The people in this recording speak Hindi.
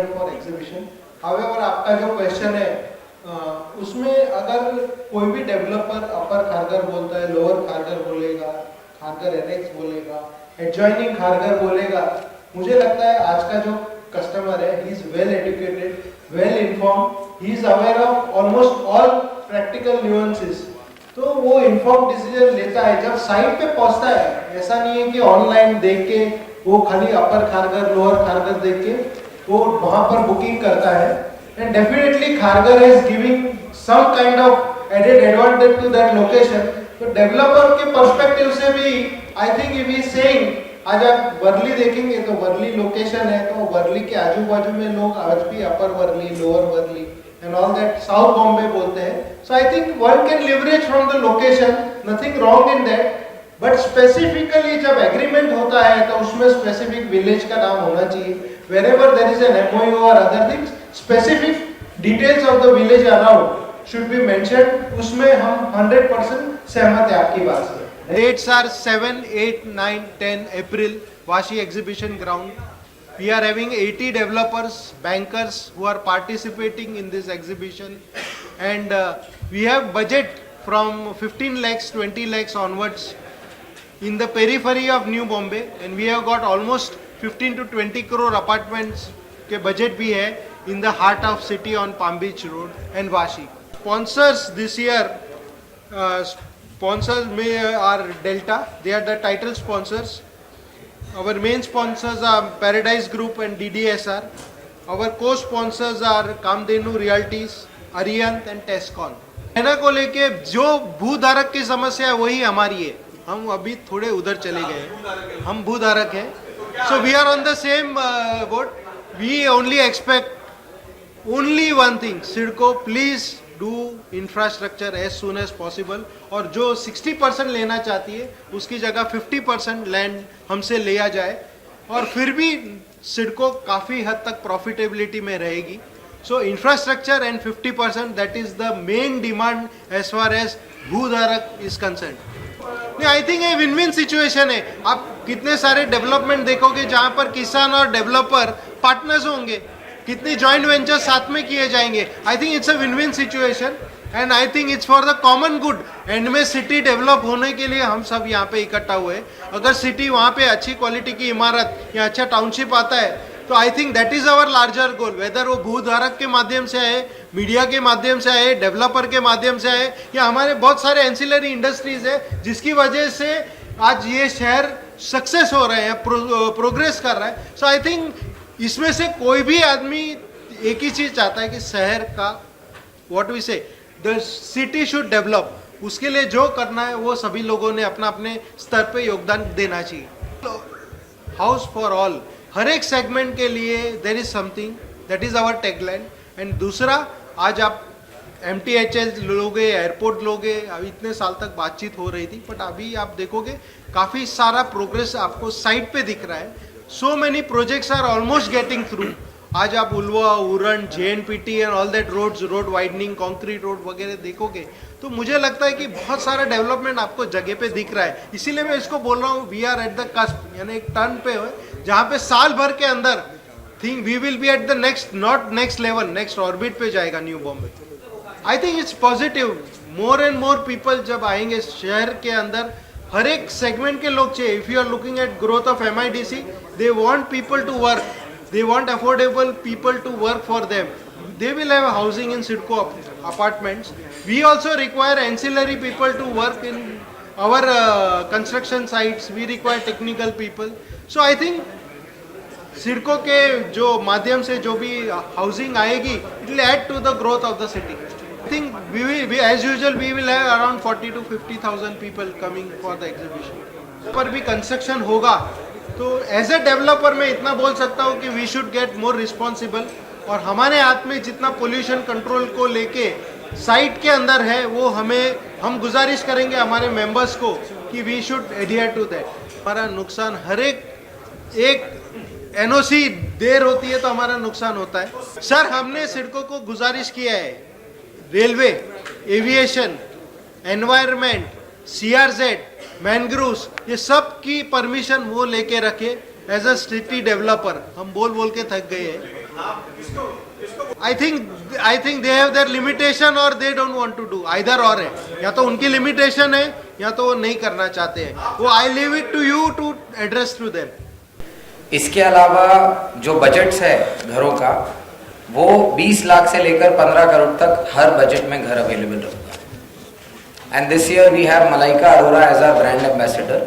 here for exhibition. However, आपका जो क्वेश्चन है उसमें अगर कोई भी डेवलपर अपर खारगर बोलता है, लोअर खारगर बोलेगा, खारगर एनेक्स बोलेगा, एडजॉइनिंग खारगर बोलेगा, मुझे लगता है आज का जो कस्टमर है, he is well educated, well informed, he is aware of almost all practical nuances. तो वो इन्फॉर्म डिसीजन लेता है जब साइट पे पहुंचता है। ऐसा नहीं है कि ऑनलाइन देख के वो खाली अपर खारगर लोअर खारगर देख के वो वहां पर बुकिंग करता है। And definitely Kharghar is giving some kind of added advantage to that location. तो डेवलपर के पर्सपेक्टिव से भी I think if he saying, आज आप वर्ली देखेंगे तो वर्ली लोकेशन है, तो वर्ली के आजू बाजू में लोग आज भी upper Worli, lower Worli and all that South Bombay बोलते हैं। So I think one can leverage from the location, nothing wrong in that, but specifically जब agreement होता है तो उसमें specific village का नाम होना चाहिए। Wherever there is an MOU or other things, specific details of the village around should be mentioned। उसमें हम 100% सहमत है आपकी बात से। Dates are 7, 8, 9, 10 April, Vashi Exhibition Ground। We are having 80 developers, bankers who are participating in this exhibition, and we have budget from 15 lakhs, 20 lakhs onwards in the periphery of New Bombay, and we have got almost 15 to 20 crore apartments के budget भी है in the heart of city on Palm Beach Road and Vashi. Sponsors this year, sponsors are Delta, they are the title sponsors. Our main sponsors are Paradise Group and DDSR. Our co-sponsors are Kamdenu Realties, Arihant and Tescon. कहना को लेके जो भूधारक की समस्या है वही हमारी है। हम अभी थोड़े उधर चले गए, हम भूधारक हैं। So we are on the same boat. We only expect only one thing, CIDCO please do infrastructure as soon as possible। और जो 60% लेना चाहती है उसकी जगह 50% लैंड हमसे लिया जाए, और फिर भी सिडको काफ़ी हद तक प्रॉफिटेबिलिटी में रहेगी। So infrastructure and 50%, that is the main demand as far as भूधारक इज कंसर्न। आई थिंक ये विन विन सिचुएशन है। आप कितने सारे डेवलपमेंट देखोगे जहाँ पर किसान और डेवलपर पार्टनर्स होंगे, कितनी जॉइंट वेंचर साथ में किए जाएंगे। आई think it's a win win situation and I think it's for the common good. And में सिटी डेवलप होने के लिए हम सब यहाँ पे इकट्ठा हुए। अगर सिटी वहाँ पे अच्छी क्वालिटी की इमारत या अच्छा टाउनशिप आता है तो I think that is our larger goal. Whether वो भूधारक के माध्यम से आए, मीडिया के माध्यम से आए, डेवलपर के माध्यम से आए, या हमारे बहुत सारे एंसिलरी इंडस्ट्रीज है जिसकी वजह से आज ये शहर सक्सेस हो रहे हैं, प्रोग्रेस कर रहा है। सो आई थिंक इसमें से कोई भी आदमी एक ही चीज चाहता है कि शहर का व्हाट वी से द सिटी शुड डेवलप। उसके लिए जो करना है वो सभी लोगों ने अपना अपने स्तर पे योगदान देना चाहिए। हाउस फॉर ऑल, हर एक सेगमेंट के लिए there is something, that is our tagline. And दूसरा, आज आप MTHL लोगे, एयरपोर्ट लोगे, अभी इतने साल तक बातचीत हो रही थी, बट अभी आप देखोगे काफ़ी सारा प्रोग्रेस आपको साइट पे दिख रहा है। So many projects are almost getting through. आज आप Ulwe, Uran, JNPT and all that roads, road widening, concrete road वगैरह देखोगे तो मुझे लगता है कि बहुत सारा डेवलपमेंट आपको जगह पे दिख रहा है। इसीलिए मैं इसको बोल रहा हूँ we are at the cusp, यानी एक टर्न पे हो जहाँ पे साल भर के अंदर think we will be at the next, not next level, next orbit पे जाएगा new Bombay. I think it's positive. More and more people जब आएंगे शहर के अंदर, हर एक सेगमेंट के लोग चाहिए। If you are looking at growth of MIDC, they want people to work, they want affordable people to work for them. They will have housing in CIDCO apartments. We also require ancillary people to work in our construction sites. We require technical people. So I think CIDCO के जो माध्यम से जो भी housing आएगी, it will add to the growth of the city. I think we as usual we will have around 40 to 50,000 people coming for the exhibition. पर भी कंस्ट्रक्शन होगा तो एज ए डेवलपर मैं इतना बोल सकता हूँ कि we should get more responsible, और हमारे हाथ में जितना पोल्यूशन कंट्रोल को लेके साइट के अंदर है वो हम गुजारिश करेंगे हमारे मेंबर्स को कि we should adhere to that. हमारा नुकसान हर एक NOC देर होती है तो हमारा नुकसान होता है। सर, हमने सिडको को गुजारिश किया है, railway, aviation, environment, CRZ, mangroves, ये सब की परमिशन वो लेके रखे एज अ सिटी डेवलपर। हम बोल के थक गए हैं। I think they have their limitation और they don't want to do, either or है, या तो उनकी लिमिटेशन है या तो वो नहीं करना चाहते हैं, वो I leave it to you to address to them. इसके अलावा जो बजट्स है घरों का, वो 20 लाख से लेकर 15 करोड़ तक हर बजट में घर अवेलेबल रहूंगा। And this year we have Malaika Arora as our brand ambassador.